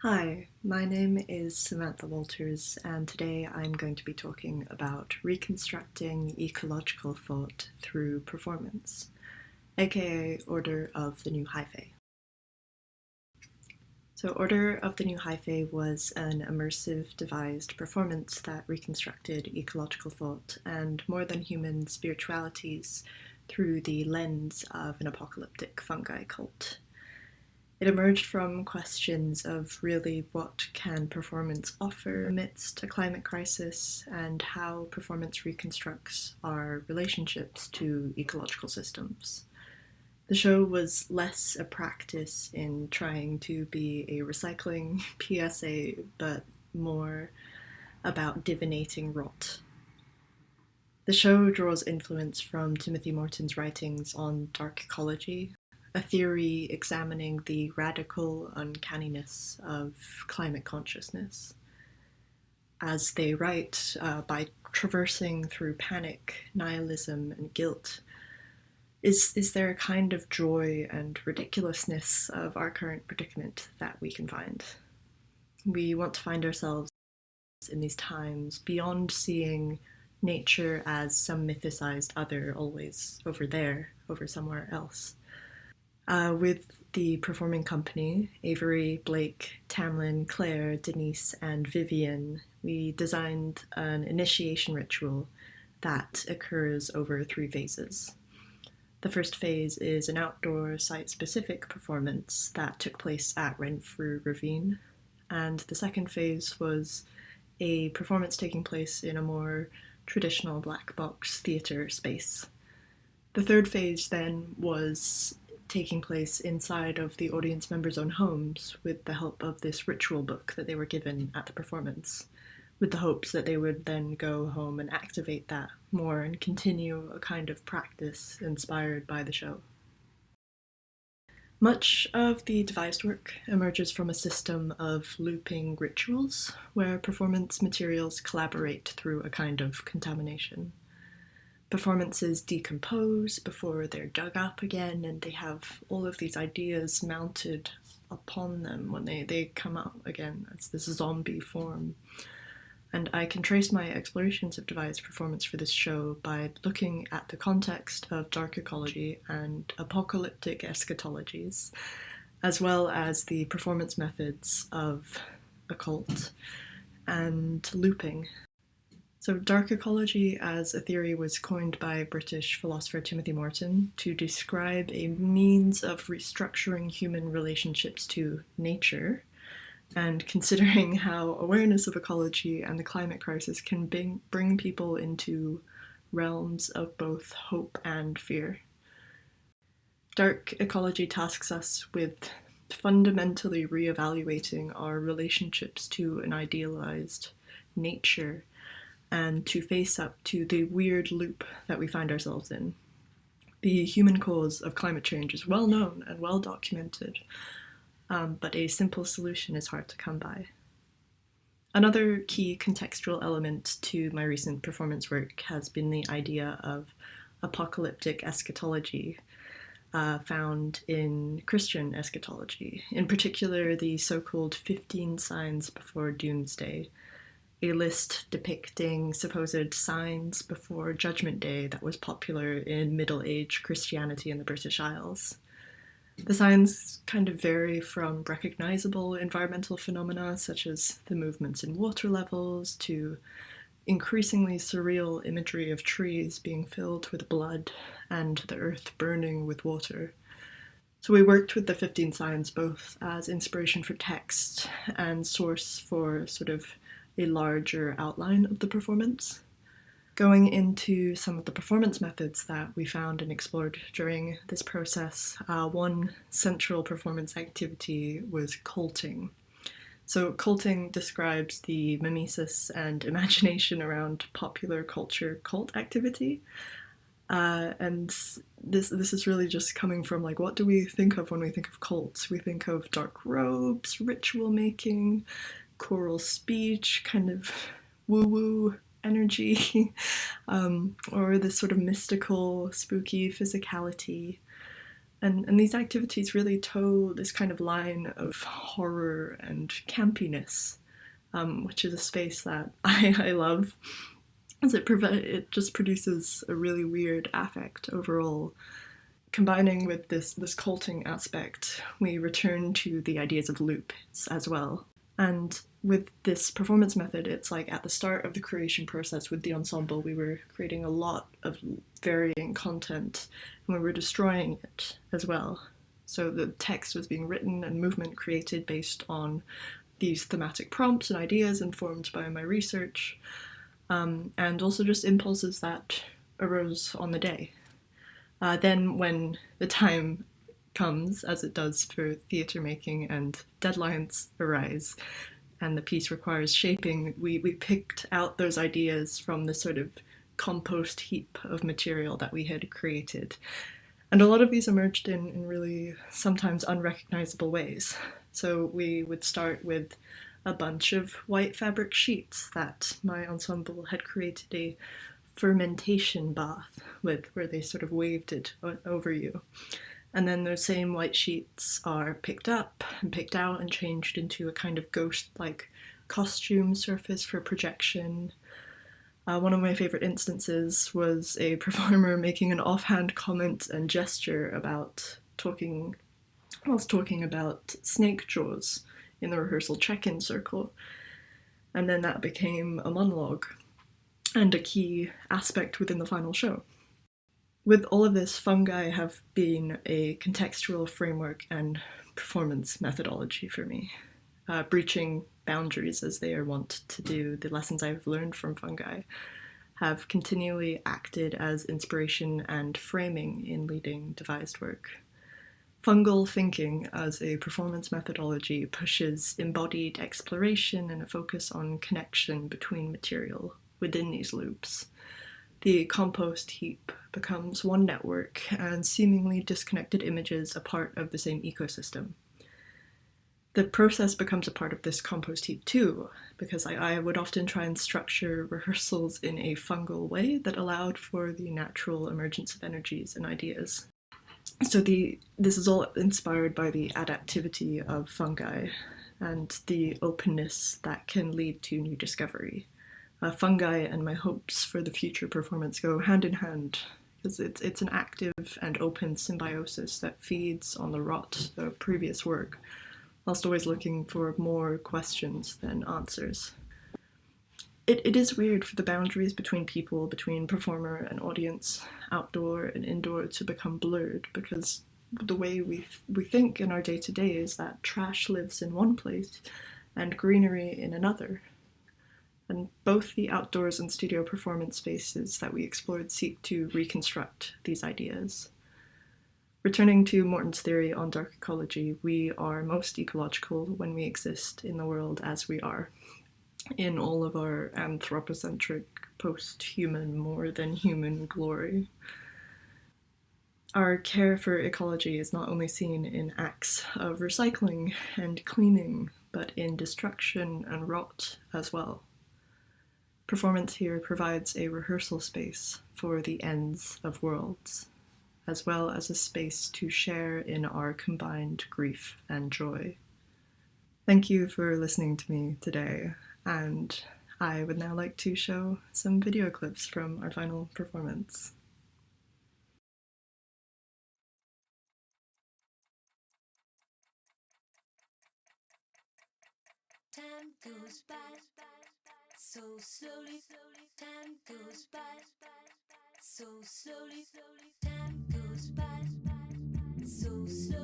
Hi, my name is Samantha Walters, and today I'm going to be talking about reconstructing ecological thought through performance, aka Order of the New Hyphae. So, Order of the New Hyphae was an immersive, devised performance that reconstructed ecological thought and more than human spiritualities through the lens of an apocalyptic fungi cult. It emerged from questions of really what can performance offer amidst a climate crisis and how performance reconstructs our relationships to ecological systems. The show was less a practice in trying to be a recycling PSA, but more about divinating rot. The show draws influence from Timothy Morton's writings on dark ecology, a theory examining the radical uncanniness of climate consciousness. As they write, by traversing through panic, nihilism, and guilt, is there a kind of joy and ridiculousness of our current predicament that we can find? We want to find ourselves in these times beyond seeing nature as some mythicized other, always over there, over somewhere else. With the performing company, Avery, Blake, Tamlin, Claire, Denise, and Vivian, we designed an initiation ritual that occurs over 3 phases. The first phase is an outdoor site-specific performance that took place at Renfrew Ravine, and the second phase was a performance taking place in a more traditional black box theatre space. The third phase then was taking place inside of the audience members' own homes with the help of this ritual book that they were given at the performance, with the hopes that they would then go home and activate that more and continue a kind of practice inspired by the show. Much of the devised work emerges from a system of looping rituals where performance materials collaborate through a kind of contamination. Performances decompose before they're dug up again, and they have all of these ideas mounted upon them when they come out again as this zombie form. And I can trace my explorations of devised performance for this show by looking at the context of dark ecology and apocalyptic eschatologies, as well as the performance methods of occult and looping. So dark ecology as a theory was coined by British philosopher Timothy Morton to describe a means of restructuring human relationships to nature, and considering how awareness of ecology and the climate crisis can bring people into realms of both hope and fear. Dark ecology tasks us with fundamentally reevaluating our relationships to an idealized nature and to face up to the weird loop that we find ourselves in. The human cause of climate change is well known and well documented, but a simple solution is hard to come by. Another key contextual element to my recent performance work has been the idea of apocalyptic eschatology, found in Christian eschatology, in particular the so-called 15 signs before doomsday, a list depicting supposed signs before Judgment Day that was popular in Middle Age Christianity in the British Isles. The signs kind of vary from recognizable environmental phenomena such as the movements in water levels to increasingly surreal imagery of trees being filled with blood and the earth burning with water. So we worked with the 15 signs both as inspiration for text and source for sort of a larger outline of the performance. Going into some of the performance methods that we found and explored during this process, one central performance activity was culting. So culting describes the mimesis and imagination around popular culture cult activity. And this is really just coming from like, what do we think of when we think of cults? We think of dark robes, ritual making, choral speech, kind of woo-woo energy, or this sort of mystical, spooky physicality. And these activities really toe this kind of line of horror and campiness, which is a space that I love, as it just produces a really weird affect overall. Combining with this culting aspect, we return to the ideas of loops as well. And with this performance method, it's like at the start of the creation process with the ensemble, we were creating a lot of varying content and we were destroying it as well. So the text was being written and movement created based on these thematic prompts and ideas informed by my research, and also just impulses that arose on the day. Then, when the time comes, as it does for theatre making, and deadlines arise, and the piece requires shaping, we picked out those ideas from the sort of compost heap of material that we had created. And a lot of these emerged in really sometimes unrecognizable ways. So we would start with a bunch of white fabric sheets that my ensemble had created a fermentation bath with, where they sort of waved it over you. And then those same white sheets are picked up and picked out and changed into a kind of ghost-like costume surface for projection. One of my favorite instances was a performer making an offhand comment and gesture about whilst talking about snake jaws in the rehearsal check-in circle. And then that became a monologue and a key aspect within the final show. With all of this, fungi have been a contextual framework and performance methodology for me. Breaching boundaries as they are wont to do, the lessons I've learned from fungi have continually acted as inspiration and framing in leading devised work. Fungal thinking as a performance methodology pushes embodied exploration and a focus on connection between material within these loops. The compost heap becomes one network and seemingly disconnected images a part of the same ecosystem. The process becomes a part of this compost heap too, because I would often try and structure rehearsals in a fungal way that allowed for the natural emergence of energies and ideas. So this is all inspired by the adaptivity of fungi and the openness that can lead to new discovery. Fungi and my hopes for the future performance go hand in hand, because it's an active and open symbiosis that feeds on the rot of previous work, whilst always looking for more questions than answers. It is weird for the boundaries between people, between performer and audience, outdoor and indoor, to become blurred, because the way we think in our day-to-day is that trash lives in one place and greenery in another. And both the outdoors and studio performance spaces that we explored seek to reconstruct these ideas. Returning to Morton's theory on dark ecology, we are most ecological when we exist in the world as we are, in all of our anthropocentric, post-human, more than human glory. Our care for ecology is not only seen in acts of recycling and cleaning, but in destruction and rot as well. Performance here provides a rehearsal space for the ends of worlds, as well as a space to share in our combined grief and joy. Thank you for listening to me today, and I would now like to show some video clips from our final performance. Time goes by so slowly. Time goes by so slowly. Time goes by so slowly.